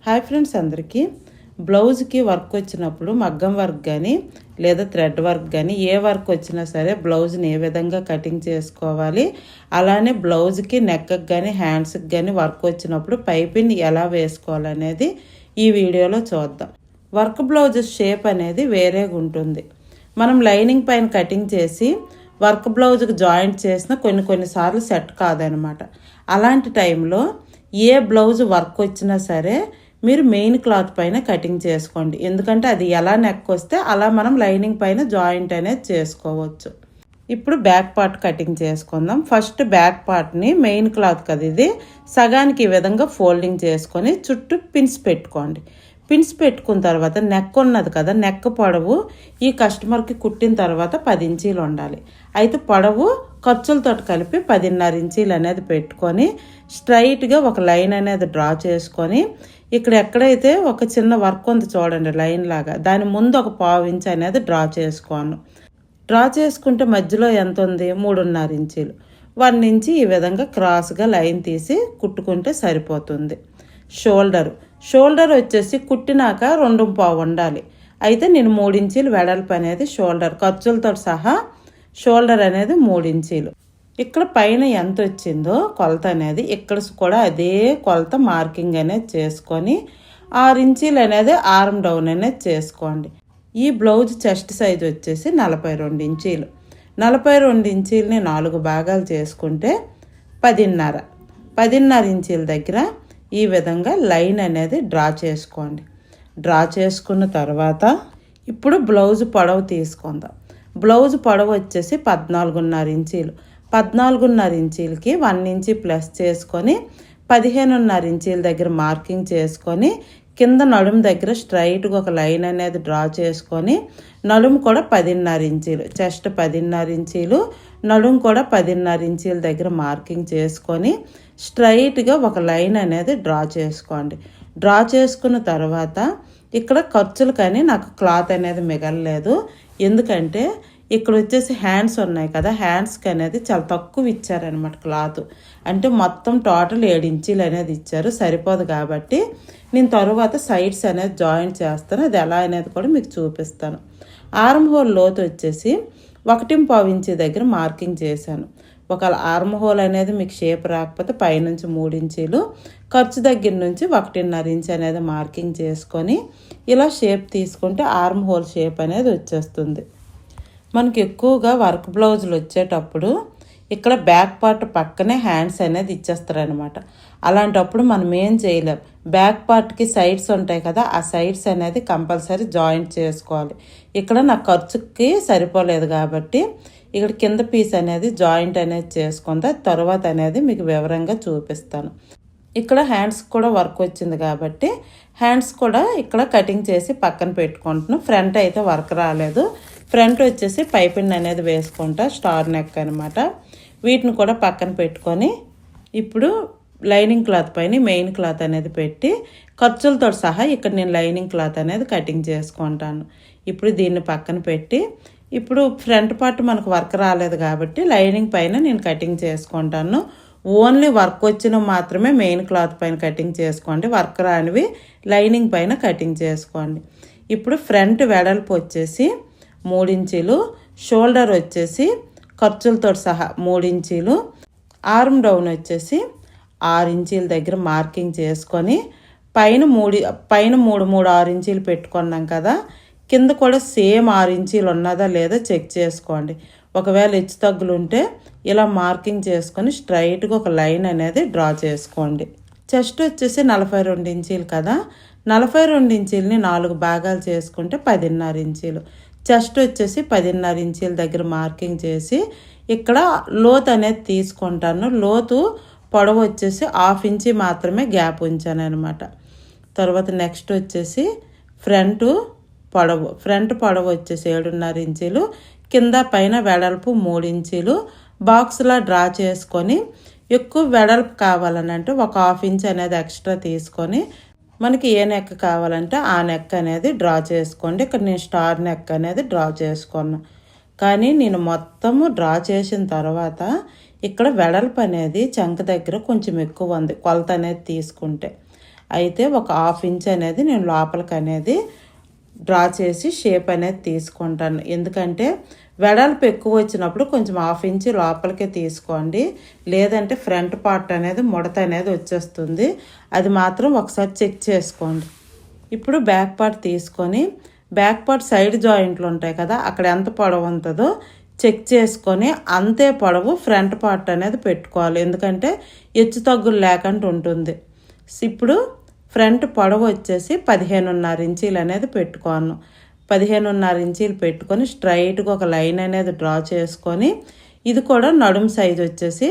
Hi friends, అందరికీ బ్లౌజ్కి work వచ్చినప్పుడు మగ్గం వర్క్ కానీ లేదా థ్రెడ్ వర్క్ కానీ ఏ వర్క్ వచ్చినా సరే బ్లౌజ్ని ఏ విధంగా కటింగ్ చేసుకోవాలి, అలానే బ్లౌజ్కి నెక్కి కానీ హ్యాండ్స్కి కానీ వర్క్ వచ్చినప్పుడు పైపింగ్ ఎలా వేసుకోవాలనేది ఈ వీడియోలో చూద్దాం. వర్క్ బ్లౌజ్ షేప్ అనేది వేరేగా ఉంటుంది. మనం లైనింగ్ పైన కటింగ్ చేసి వర్క్ బ్లౌజ్కి జాయింట్ చేసిన కొన్నిసార్లు సెట్ కాదనమాట. అలాంటి టైంలో ఏ బ్లౌజ్ వర్క్ వచ్చినా సరే మీరు మెయిన్ క్లాత్ పైన కటింగ్ చేసుకోండి. ఎందుకంటే అది ఎలా నెక్ వస్తే అలా మనం లైనింగ్ పైన జాయింట్ అనేది చేసుకోవచ్చు. ఇప్పుడు బ్యాక్ పార్ట్ కటింగ్ చేసుకుందాం. ఫస్ట్ బ్యాక్ పార్ట్ని మెయిన్ క్లాత్ కదా ఇది సగానికి ఈ విధంగా ఫోల్డింగ్ చేసుకొని చుట్టూ పిన్స్ పెట్టుకోండి. పిన్స్ పెట్టుకున్న తర్వాత నెక్ ఉన్నది కదా, నెక్ పొడవు ఈ కస్టమర్కి కుట్టిన తర్వాత 10 ఇంచీలు ఉండాలి. అయితే పొడవు ఖర్చులతో కలిపి 10.5 ఇంచీలు అనేది పెట్టుకొని స్ట్రైట్గా ఒక లైన్ అనేది డ్రా చేసుకొని ఇక్కడ ఎక్కడైతే ఒక చిన్న వర్క్ ఉంది చూడండి లైన్ లాగా, దాని ముందు ఒక 1/4 ఇంచ్ అనేది డ్రా చేసుకోను. డ్రా చేసుకుంటే మధ్యలో ఎంత ఉంది 3.5 ఇంచీలు. 1 ఇంచ్ ఈ విధంగా క్రాస్గా లైన్ తీసి కుట్టుకుంటే సరిపోతుంది. షోల్డర్ వచ్చేసి కుట్టినాక 2.5 ఉండాలి. అయితే నేను 3 ఇంచీలు వెడల్పు అనేది షోల్డర్ ఖర్చులతో సహా షోల్డర్ అనేది 3 ఇంచీలు. ఇక్కడ పైన ఎంత వచ్చిందో కొలత అనేది ఇక్కడ కూడా అదే కొలత మార్కింగ్ అనేది చేసుకొని 6 ఇంచీలు అనేది ఆర్మ్ డౌన్ అనేది చేసుకోండి. ఈ బ్లౌజ్ చెస్ట్ సైజ్ వచ్చేసి 42 ఇంచీలు. 42 ఇంచీలని 4 భాగాలు చేసుకుంటే 10.5 ఇంచీల దగ్గర ఈ విధంగా లైన్ అనేది డ్రా చేసుకోండి. డ్రా చేసుకున్న తర్వాత ఇప్పుడు బ్లౌజ్ పొడవు తీసుకుందాం. బ్లౌజ్ పొడవు వచ్చేసి 14.5 ఇంచీలు. 14.5 ఇంచీలకి 1 ఇంచ్ ప్లస్ చేసుకొని 15.5 ఇంచీల దగ్గర మార్కింగ్ చేసుకొని కింద నడుము దగ్గర స్ట్రైట్గా ఒక లైన్ అనేది డ్రా చేసుకొని నడుము కూడా 10.5 ఇంచీలు, చెస్ట్ 10.5 ఇంచీలు, నడుము కూడా 10.5 ఇంచీల దగ్గర మార్కింగ్ చేసుకొని స్ట్రైట్గా ఒక లైన్ అనేది డ్రా చేసుకోండి. డ్రా చేసుకున్న తర్వాత ఇక్కడ ఖర్చులు కానీ నాకు క్లాత్ అనేది మిగలలేదు. ఎందుకంటే ఇక్కడ వచ్చేసి హ్యాండ్స్ ఉన్నాయి కదా, హ్యాండ్స్కి అనేది చాలా తక్కువ ఇచ్చారనమాట క్లాత్. అంటే మొత్తం టోటల్ 7 ఇంచీలు అనేది ఇచ్చారు, సరిపోదు. కాబట్టి నేను తర్వాత సైడ్స్ అనేది జాయింట్ చేస్తాను, అది ఎలా అనేది కూడా మీకు చూపిస్తాను. ఆర్మ్ హోల్ లోతు వచ్చేసి 1.5 ఇంచ్ దగ్గర మార్కింగ్ చేశాను. ఒక ఆర్మ్ హోల్ అనేది మీకు షేప్ రాకపోతే పైనుంచి 3 ఇంచీలు, ఖర్చు దగ్గర నుంచి 1.5 ఇంచ్ అనేది మార్కింగ్ చేసుకొని ఇలా షేప్ తీసుకుంటే ఆర్మ్ హోల్ షేప్ అనేది వచ్చేస్తుంది. మనకి ఎక్కువగా వర్క్ బ్లౌజులు వచ్చేటప్పుడు ఇక్కడ బ్యాక్ పార్ట్ పక్కనే హ్యాండ్స్ అనేది ఇచ్చేస్తారనమాట. అలాంటప్పుడు మనం ఏం చేయలేం. బ్యాక్ పార్ట్కి సైడ్స్ ఉంటాయి కదా, ఆ సైడ్స్ అనేది కంపల్సరీ జాయింట్ చేసుకోవాలి. ఇక్కడ నా ఖర్చుకి సరిపోలేదు కాబట్టి ఇక్కడ కింద పీస్ అనేది జాయింట్ అనేది చేసుకుందా తర్వాత అనేది మీకు వివరంగా చూపిస్తాను. ఇక్కడ హ్యాండ్స్ కూడా వర్క్ వచ్చింది కాబట్టి హ్యాండ్స్ కూడా ఇక్కడ కటింగ్ చేసి పక్కన పెట్టుకుంటున్నాను. ఫ్రంట్ అయితే వర్క్ రాలేదు. ఫ్రంట్ వచ్చేసి పైపింగ్ అనేది వేసుకుంటా, స్టార్ నెక్ అనమాట. వీటిని కూడా పక్కన పెట్టుకొని ఇప్పుడు లైనింగ్ క్లాత్ పైన మెయిన్ క్లాత్ అనేది పెట్టి ఖర్చులతో సహా ఇక్కడ నేను లైనింగ్ క్లాత్ అనేది కటింగ్ చేసుకుంటాను. ఇప్పుడు దీన్ని పక్కన పెట్టి ఇప్పుడు ఫ్రంట్ పార్ట్ మనకు వర్క్ రాలేదు కాబట్టి లైనింగ్ పైన నేను కటింగ్ చేసుకుంటాను. ఓన్లీ వర్క్ వచ్చిన మాత్రమే మెయిన్ క్లాత్ పైన కటింగ్ చేసుకోండి, వర్క్ రానివి లైనింగ్ పైన కటింగ్ చేసుకోండి. ఇప్పుడు ఫ్రంట్ వెడల్పు వచ్చేసి 3 ఇంచీలు, షోల్డర్ వచ్చేసి ఖర్చులతో సహా 3 ఇంచీలు, ఆర్మ్ డౌన్ వచ్చేసి 6 ఇంచీల దగ్గర మార్కింగ్ చేసుకొని పైన 6 ఇంచీలు పెట్టుకున్నాం కదా, కింద కూడా సేమ్ 6 ఇంచీలు ఉన్నదా లేదా చెక్ చేసుకోండి. ఒకవేళ హెచ్చు తగ్గులు ఉంటే ఇలా మార్కింగ్ చేసుకొని స్ట్రైట్గా ఒక లైన్ అనేది డ్రా చేసుకోండి. చెస్ట్ వచ్చేసి 42 ఇంచీలు కదా, 42 ఇంచీలని 4 భాగాలు చేసుకుంటే 10.5 ఇంచీలు. చెస్ట్ వచ్చేసి 10.5 ఇంచీల దగ్గర మార్కింగ్ చేసి ఇక్కడ లోతు అనేది తీసుకుంటాను. లోతు పొడవు వచ్చేసి 1/2 ఇంచ్ మాత్రమే గ్యాప్ ఉంచాను అనమాట. తర్వాత నెక్స్ట్ వచ్చేసి ఫ్రంట్ పొడవు వచ్చేసి 7.5 ఇంచీలు, కింద పైన వెడల్పు 3 ఇంచీలు బాక్స్లా డ్రా చేసుకొని ఎక్కువ వెడల్పు కావాలనంటే ఒక 1/2 ఇంచ్ అనేది ఎక్స్ట్రా తీసుకొని మనకి ఏ నెక్ కావాలంటే ఆ నెక్ అనేది డ్రా చేసుకోండి. ఇక్కడ నేను స్టార్ నెక్ అనేది డ్రా చేసుకున్నాను. కానీ నేను మొత్తము డ్రా చేసిన తర్వాత ఇక్కడ వెడల్పు అనేది చంక దగ్గర కొంచెం ఎక్కువ ఉంది కొలత అనేది తీసుకుంటే. అయితే ఒక 1/2 ఇంచ్ అనేది నేను లోపలికి అనేది డ్రా చేసి షేప్ అనేది తీసుకుంటాను. ఎందుకంటే వెడల్పు ఎక్కువ వచ్చినప్పుడు కొంచెం 1/2 ఇంచ్ లోపలికే తీసుకోండి, లేదంటే ఫ్రంట్ పార్ట్ అనేది ముడత అనేది వచ్చేస్తుంది. అది మాత్రం ఒకసారి చెక్ చేసుకోండి. ఇప్పుడు బ్యాక్ పార్ట్ తీసుకొని బ్యాక్ పార్ట్ సైడ్ జాయింట్లు ఉంటాయి కదా, అక్కడ ఎంత పొడవు ఉంటుందో చెక్ చేసుకొని అంతే పొడవు ఫ్రంట్ పార్ట్ అనేది పెట్టుకోవాలి. ఎందుకంటే హెచ్చు తగ్గులు లేకుండా ఉంటుంది. ఇప్పుడు ఫ్రంట్ పొడవు వచ్చేసి 15.5 ఇంచీలు అనేది పెట్టుకోను. 15.5 ఇంచీలు పెట్టుకొని స్ట్రైట్గా ఒక లైన్ అనేది డ్రా చేసుకొని, ఇది కూడా నడుము సైజ్ వచ్చేసి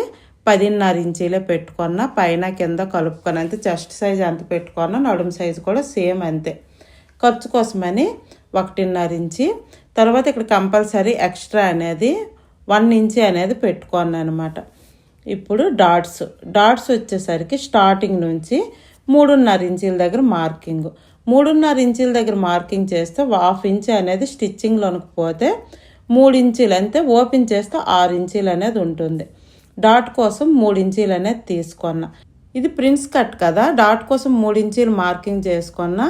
10.5 ఇంచీలే పెట్టుకున్న, పైన కింద కలుపుకొని అంతే. చెస్ట్ సైజ్ ఎంత పెట్టుకున్నా నడుము సైజు కూడా సేమ్ అంతే. ఖర్చు కోసమని 1.5 ఇంచి, తర్వాత ఇక్కడ కంపల్సరీ ఎక్స్ట్రా అనేది 1 ఇంచి అనేది పెట్టుకున్నాను అనమాట. ఇప్పుడు డాట్స్ వచ్చేసరికి స్టార్టింగ్ నుంచి 3.5 ఇంచీల దగ్గర మార్కింగ్. 3.5 ఇంచీల దగ్గర మార్కింగ్ చేస్తే 1/2 ఇంచ్ అనేది స్టిచ్చింగ్లోనికి పోతే 3 ఇంచీలు అంతే, ఓపెన్ చేస్తే 6 ఇంచీలు అనేది ఉంటుంది. డాట్ కోసం 3 ఇంచీలు అనేది తీసుకున్నా. ఇది ప్రిన్స్ కట్ కదా, డాట్ కోసం 3 ఇంచీలు మార్కింగ్ చేసుకున్నా.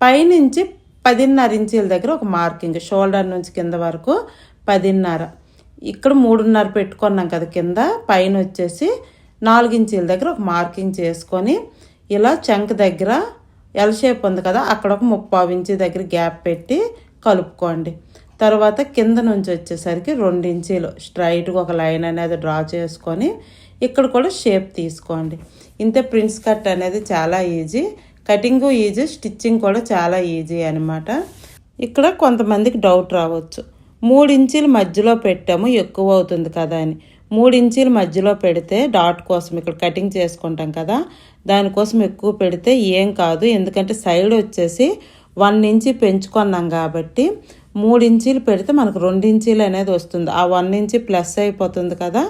పైనుంచి 10.5 ఇంచీల దగ్గర ఒక మార్కింగ్, షోల్డర్ నుంచి కింద వరకు 10.5. ఇక్కడ 3.5 పెట్టుకున్నాం కదా కింద, పైన వచ్చేసి 4 ఇంచీల దగ్గర ఒక మార్కింగ్ చేసుకొని ఇలా చంక్ దగ్గర ఎల్ షేప్ ఉంది కదా, అక్కడ ఒక 3/4 ఇంచ్ దగ్గర గ్యాప్ పెట్టి కలుపుకోండి. తర్వాత కింద నుంచి వచ్చేసరికి 2 ఇంచీలు స్ట్రైట్గా ఒక లైన్ అనేది డ్రా చేసుకొని ఇక్కడ కూడా షేప్ తీసుకోండి. ఇంతే. ప్రిన్స్ కట్ అనేది చాలా ఈజీ, కటింగు ఈజీ, స్టిచ్చింగ్ కూడా చాలా ఈజీ అనమాట. ఇక్కడ కొంతమందికి డౌట్ రావచ్చు, 3 ఇంచీల మధ్యలో పెట్టాము ఎక్కువ అవుతుంది కదా అని. 3 ఇంచీల మధ్యలో పెడితే డాట్ కోసం ఇక్కడ కటింగ్ చేసుకుంటాం కదా, దానికోసం ఎక్కువ పెడితే ఏం కాదు. ఎందుకంటే సైడ్ వచ్చేసి 1 ఇంచీ పెంచుకున్నాం కాబట్టి 3 ఇంచీలు పెడితే మనకు 2 ఇంచీలు అనేది వస్తుంది. ఆ 1 ఇంచీ ప్లస్ అయిపోతుంది కదా,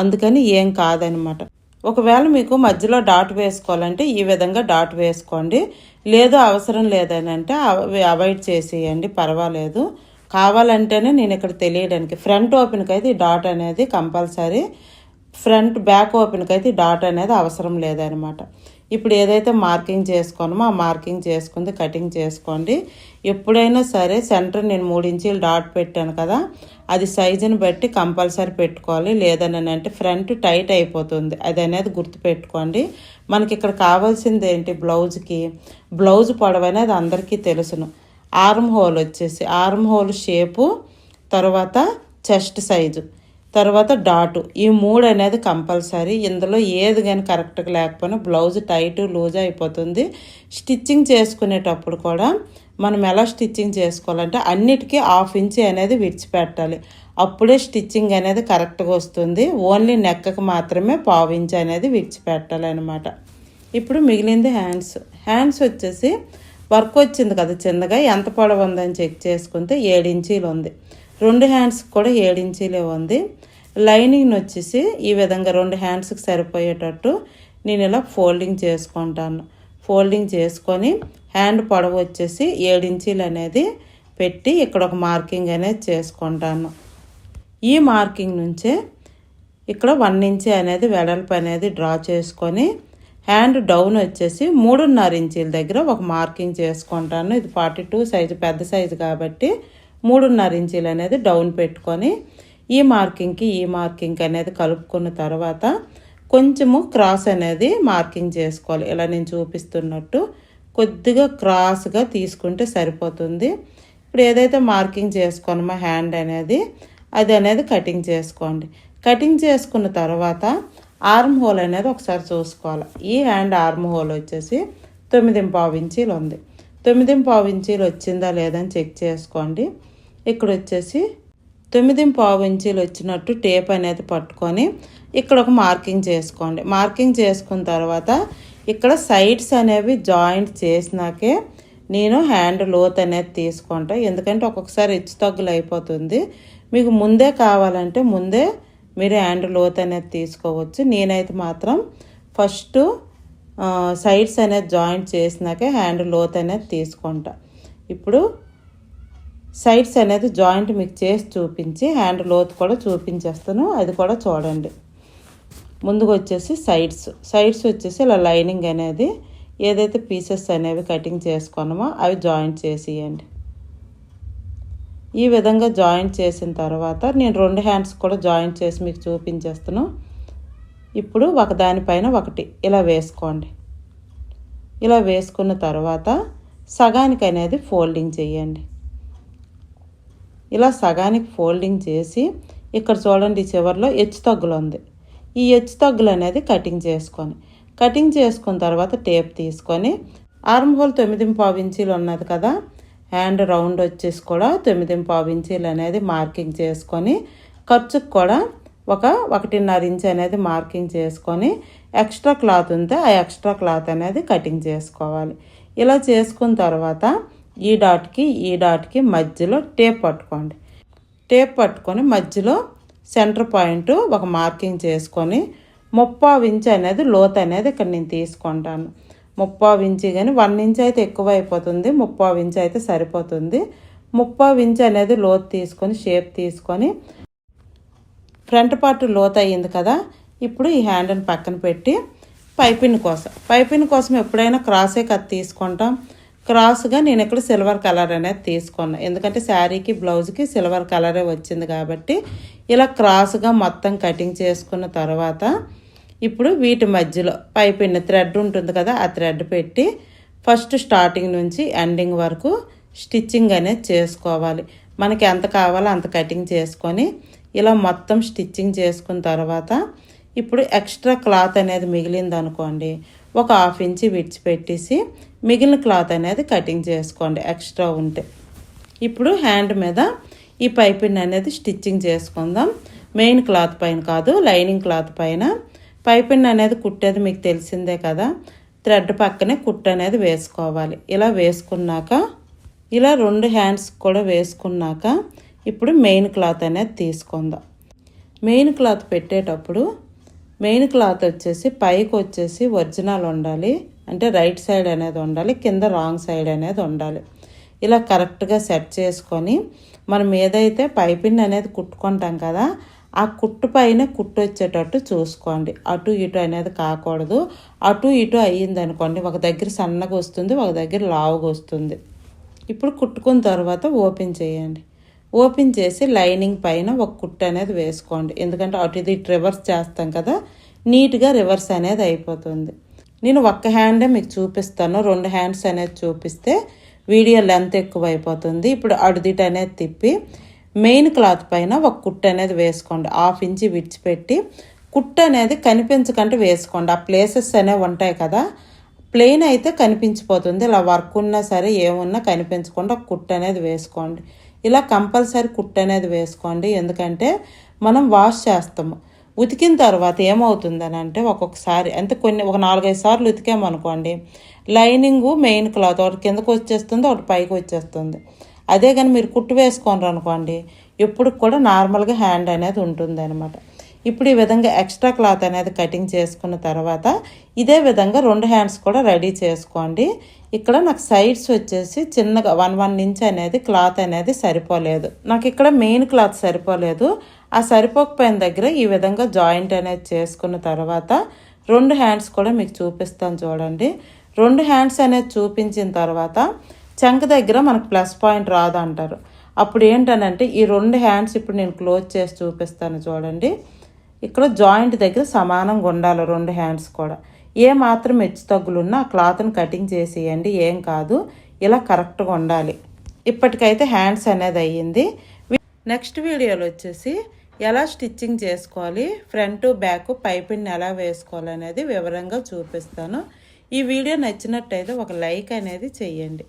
అందుకని ఏం కాదనమాట. ఒకవేళ మీకు మధ్యలో డాట్ వేసుకోవాలంటే ఈ విధంగా డాట్ వేసుకోండి, లేదు అవసరం లేదని అంటే అవాయిడ్ చేసేయండి, పర్వాలేదు. కావాలంటేనే నేను ఇక్కడ తెలియడానికి ఫ్రంట్ ఓపెన్కి అయితే ఈ డాట్ అనేది కంపల్సరీ, బ్యాక్ ఓపెన్కి అయితే డాట్ అనేది అవసరం లేదనమాట. ఇప్పుడు ఏదైతే మార్కింగ్ చేసుకున్నామో ఆ మార్కింగ్ చేసుకుంది కటింగ్ చేసుకోండి. ఎప్పుడైనా సరే సెంటర్ నేను 3 ఇంచీలు డాట్ పెట్టాను కదా, అది సైజుని బట్టి కంపల్సరీ పెట్టుకోవాలి, లేదని అంటే ఫ్రంట్ టైట్ అయిపోతుంది. అది అనేది గుర్తుపెట్టుకోండి. మనకి ఇక్కడ కావాల్సింది ఏంటి, బ్లౌజ్ పొడవు అనేది అందరికీ తెలుసును. ఆర్మ్ హోల్ వచ్చేసి ఆర్మ్ హోల్ షేపు, తర్వాత చెస్ట్ సైజు, తర్వాత డాటు, ఈ 3 అనేది కంపల్సరీ. ఇందులో ఏది కానీ కరెక్ట్గా లేకపోయినా బ్లౌజ్ టైట్ లూజ్ అయిపోతుంది. స్టిచ్చింగ్ చేసుకునేటప్పుడు కూడా మనం ఎలా స్టిచ్చింగ్ చేసుకోవాలంటే అన్నిటికీ 1/2 ఇంచ్ అనేది విడిచిపెట్టాలి, అప్పుడే స్టిచ్చింగ్ అనేది కరెక్ట్గా వస్తుంది. ఓన్లీ నెక్కకు మాత్రమే 1/2 ఇంచ్ అనేది విడిచిపెట్టాలి అనమాట. ఇప్పుడు మిగిలింది హ్యాండ్స్ వచ్చేసి వర్క్ వచ్చింది కదా చిన్నగా, ఎంత పొడవు ఉందని చెక్ చేసుకుంటే 7 ఇంచీలు ఉంది. 2 హ్యాండ్స్కి కూడా 7 ఇంచీలే ఉంది. లైనింగ్ వచ్చేసి ఈ విధంగా 2 హ్యాండ్స్కి సరిపోయేటట్టు నేను ఇలా ఫోల్డింగ్ చేసుకుంటాను. ఫోల్డింగ్ చేసుకొని హ్యాండ్ పొడవు వచ్చేసి 7 ఇంచీలు అనేది పెట్టి ఇక్కడ ఒక మార్కింగ్ అనేది చేసుకుంటాను. ఈ మార్కింగ్ నుంచే ఇక్కడ 1 ఇంచ్ అనేది వెడల్పు అనేది డ్రా చేసుకొని హ్యాండ్ డౌన్ వచ్చేసి 3.5 ఇంచీల దగ్గర ఒక మార్కింగ్ చేసుకుంటాను. ఇది 42 సైజు, పెద్ద సైజు కాబట్టి 3.5 ఇంచీలు అనేది డౌన్ పెట్టుకొని ఈ మార్కింగ్ అనేది కలుపుకున్న తర్వాత కొంచెము క్రాస్ అనేది మార్కింగ్ చేసుకోవాలి. ఇలా నేను చూపిస్తున్నట్టు కొద్దిగా క్రాస్గా తీసుకుంటే సరిపోతుంది. ఇప్పుడు ఏదైతే మార్కింగ్ చేసుకున్నామో హ్యాండ్ అనేది అది అనేది కటింగ్ చేసుకోండి. కటింగ్ చేసుకున్న తర్వాత ఆర్మ్ హోల్ అనేది ఒకసారి చూసుకోవాలి. ఈ హ్యాండ్ ఆర్మ్ హోల్ వచ్చేసి 9.5 ఇంచీలు ఉంది. 9.5 ఇంచీలు వచ్చిందా లేదని చెక్ చేసుకోండి. ఇక్కడ వచ్చేసి 9.5 ఇంచీలు వచ్చినట్టు టేప్ అనేది పట్టుకొని ఇక్కడ ఒక మార్కింగ్ చేసుకోండి. మార్కింగ్ చేసుకున్న తర్వాత ఇక్కడ సైడ్స్ అనేవి జాయింట్ చేసినాకే నేను హ్యాండ్ లోత్ అనేది తీసుకుంటా. ఎందుకంటే ఒక్కొక్కసారి హెచ్చు తగ్గులు అయిపోతుంది. మీకు ముందే కావాలంటే ముందే మీరు హ్యాండ్ లోత్ అనేది తీసుకోవచ్చు. నేనైతే మాత్రం ఫస్ట్ సైడ్స్ అనేది జాయింట్ చేసినాకే హ్యాండ్ లోత్ అనేది తీసుకుంటా. ఇప్పుడు సైడ్స్ అనేది జాయింట్ మీకు చేసి చూపించి హ్యాండ్ లోత్ కూడా చూపించేస్తాను, అది కూడా చూడండి. ముందుకు వచ్చేసి సైడ్స్ వచ్చేసి ఇలా లైనింగ్ అనేది ఏదైతే పీసెస్ అనేవి కటింగ్ చేసుకున్నామో అవి జాయింట్ చేసేయండి. ఈ విధంగా జాయింట్ చేసిన తర్వాత నేను 2 హ్యాండ్స్ కూడా జాయింట్ చేసి మీకు చూపించేస్తాను. ఇప్పుడు ఒకదానిపైన ఒకటి ఇలా వేసుకోండి. ఇలా వేసుకున్న తర్వాత సగానికి అనేది ఫోల్డింగ్ చేయండి. ఇలా సగానికి ఫోల్డింగ్ చేసి ఇక్కడ చూడండి చివరిలో హెచ్చు తగ్గులు ఉంది. ఈ హెచ్చు తగ్గులు అనేది కటింగ్ చేసుకున్న తర్వాత టేప్ తీసుకొని ఆర్మ్ హోల్ 9.5 ఇంచీలు ఉన్నది కదా, హ్యాండ్ రౌండ్ వచ్చేసి కూడా 9.5 ఇంచీలు అనేది మార్కింగ్ చేసుకొని ఖర్చుకు కూడా 1.5 ఇంచ్ అనేది మార్కింగ్ చేసుకొని ఎక్స్ట్రా క్లాత్ ఉంటే ఆ ఎక్స్ట్రా క్లాత్ అనేది కటింగ్ చేసుకోవాలి. ఇలా చేసుకున్న తర్వాత ఈ డాట్కి మధ్యలో టేప్ పట్టుకొని మధ్యలో సెంటర్ పాయింట్ ఒక మార్కింగ్ చేసుకొని 30 ఇంచ్ అనేది లోత్ అనేది ఇక్కడ నేను తీసుకుంటాను. 30 ఇంచ్ కానీ 1 ఇంచ్ అయితే ఎక్కువ అయిపోతుంది, 30 ఇంచ్ అయితే సరిపోతుంది. 30 ఇంచ్ అనేది లోత్ తీసుకొని షేప్ తీసుకొని ఫ్రంట్ పార్ట్ లోత్ అయ్యింది కదా. ఇప్పుడు ఈ హ్యాండ్ని పక్కన పెట్టి పైపిన్ కోసం ఎప్పుడైనా క్రాసే కట్ తీసుకుంటాం. క్రాస్గా నేను ఇక్కడ సిల్వర్ కలర్ అనేది తీసుకున్నాను, ఎందుకంటే శారీకి బ్లౌజ్కి సిల్వర్ కలరే వచ్చింది కాబట్టి ఇలా క్రాస్గా మొత్తం కటింగ్ చేసుకున్న తర్వాత ఇప్పుడు వీటి మధ్యలో పైపిన్ థ్రెడ్ ఉంటుంది కదా, ఆ థ్రెడ్ పెట్టి ఫస్ట్ స్టార్టింగ్ నుంచి ఎండింగ్ వరకు స్టిచ్చింగ్ అనేది చేసుకోవాలి. మనకి ఎంత కావాలో అంత కటింగ్ చేసుకొని ఇలా మొత్తం స్టిచ్చింగ్ చేసుకున్న తర్వాత ఇప్పుడు ఎక్స్ట్రా క్లాత్ అనేది మిగిలింది అనుకోండి, 1/2 ఇంచ్ విడిచిపెట్టేసి మిగిలిన క్లాత్ అనేది కటింగ్ చేసుకోండి ఎక్స్ట్రా ఉంటే. ఇప్పుడు హ్యాండ్ మీద ఈ పైపిన్ అనేది స్టిచ్చింగ్ చేసుకుందాం. మెయిన్ క్లాత్ పైన కాదు, లైనింగ్ క్లాత్ పైన. పైపిన్ అనేది కుట్టేది మీకు తెలిసిందే కదా, థ్రెడ్ పక్కనే కుట్టు అనేది వేసుకోవాలి. ఇలా వేసుకున్నాక ఇలా 2 హ్యాండ్స్ కూడా వేసుకున్నాక ఇప్పుడు మెయిన్ క్లాత్ అనేది తీసుకుందాం. మెయిన్ క్లాత్ పెట్టేటప్పుడు మెయిన్ క్లాత్ వచ్చేసి పైకి వచ్చేసి ఒరిజినల్ ఉండాలి, అంటే రైట్ సైడ్ అనేది ఉండాలి, కింద రాంగ్ సైడ్ అనేది ఉండాలి. ఇలా కరెక్ట్గా సెట్ చేసుకొని మనం ఏదైతే పైపిన్ అనేది కుట్టుకుంటాం కదా, ఆ కుట్టు పైన కుట్టు వచ్చేటట్టు చూసుకోండి. అటు ఇటు అనేది కాకూడదు. అటు ఇటు అయ్యింది అనుకోండి, ఒక దగ్గర సన్నగా వస్తుంది, ఒక దగ్గర లావుగా వస్తుంది. ఇప్పుడు కుట్టుకున్న తర్వాత ఓపెన్ చేయండి. ఓపెన్ చేసి లైనింగ్ పైన ఒక కుట్టు అనేది వేసుకోండి, ఎందుకంటే అటు ఇది రివర్స్ చేస్తాం కదా, నీట్గా రివర్స్ అనేది అయిపోతుంది. నేను ఒక్క హ్యాండే మీకు చూపిస్తాను, 2 హ్యాండ్స్ అనేది చూపిస్తే వీడియో లెంత్ ఎక్కువ అయిపోతుంది. ఇప్పుడు అడుదిట్ అనేది తిప్పి మెయిన్ క్లాత్ పైన ఒక కుట్టు అనేది వేసుకోండి. 1/2 ఇంచ్ విడిచిపెట్టి కుట్టు అనేది కనిపించకుండా వేసుకోండి. ఆ ప్లేసెస్ అనేవి ఉంటాయి కదా, ప్లెయిన్ అయితే కనిపించిపోతుంది. ఇలా వర్క్ ఉన్నా సరే ఏమున్నా కనిపించకుండా కుట్టు అనేది వేసుకోండి. ఇలా కంపల్సరీ కుట్టు అనేది వేసుకోండి, ఎందుకంటే మనం వాష్ చేస్తాము. ఉతికిన తర్వాత ఏమవుతుందని అంటే ఒక్కొక్కసారి అంటే ఒక 4-5 సార్లు ఉతికామనుకోండి, లైనింగు మెయిన్ క్లాత్ ఒకటి కిందకు వచ్చేస్తుంది, ఒకటి పైకి వచ్చేస్తుంది. అదే కానీ మీరు కుట్టు వేసుకోండి అనుకోండి, ఎప్పుడు కూడా నార్మల్గా హ్యాండ్ అనేది ఉంటుంది అనమాట. ఇప్పుడు ఈ విధంగా ఎక్స్ట్రా క్లాత్ అనేది కటింగ్ చేసుకున్న తర్వాత ఇదే విధంగా 2 హ్యాండ్స్ కూడా రెడీ చేసుకోండి. ఇక్కడ నాకు సైడ్స్ వచ్చేసి చిన్నగా 1 ఇంచ్ అనేది క్లాత్ అనేది సరిపోలేదు, నాకు ఇక్కడ మెయిన్ క్లాత్ సరిపోలేదు. ఆ సరిపోకపోయిన దగ్గర ఈ విధంగా జాయింట్ అనేది చేసుకున్న తర్వాత 2 హ్యాండ్స్ కూడా మీకు చూపిస్తాను చూడండి. 2 హ్యాండ్స్ అనేది చూపించిన తర్వాత చంక దగ్గర మనకు ప్లస్ పాయింట్ రాదు అంటారు. అప్పుడు ఏంటనంటే ఈ 2 హ్యాండ్స్ ఇప్పుడు నేను క్లోజ్ చేసి చూపిస్తాను చూడండి. ఇక్కడ జాయింట్ దగ్గర సమానంగా ఉండాలి 2 హ్యాండ్స్ కూడా. ఏ మాత్రం హెచ్చు తగ్గులున్నా ఆ క్లాత్ని కటింగ్ చేసేయండి, ఏం కాదు. ఇలా కరెక్ట్గా ఉండాలి. ఇప్పటికైతే హ్యాండ్స్ అనేది అయ్యింది. నెక్స్ట్ వీడియోలో వచ్చేసి ఎలా స్టిచ్చింగ్ చేసుకోవాలి, ఫ్రంట్ బ్యాక్ పైపిన్ ఎలా వేసుకోవాలి అనేది వివరంగా చూపిస్తాను. ఈ వీడియో నచ్చినట్టయితే ఒక లైక్ అనేది చెయ్యండి.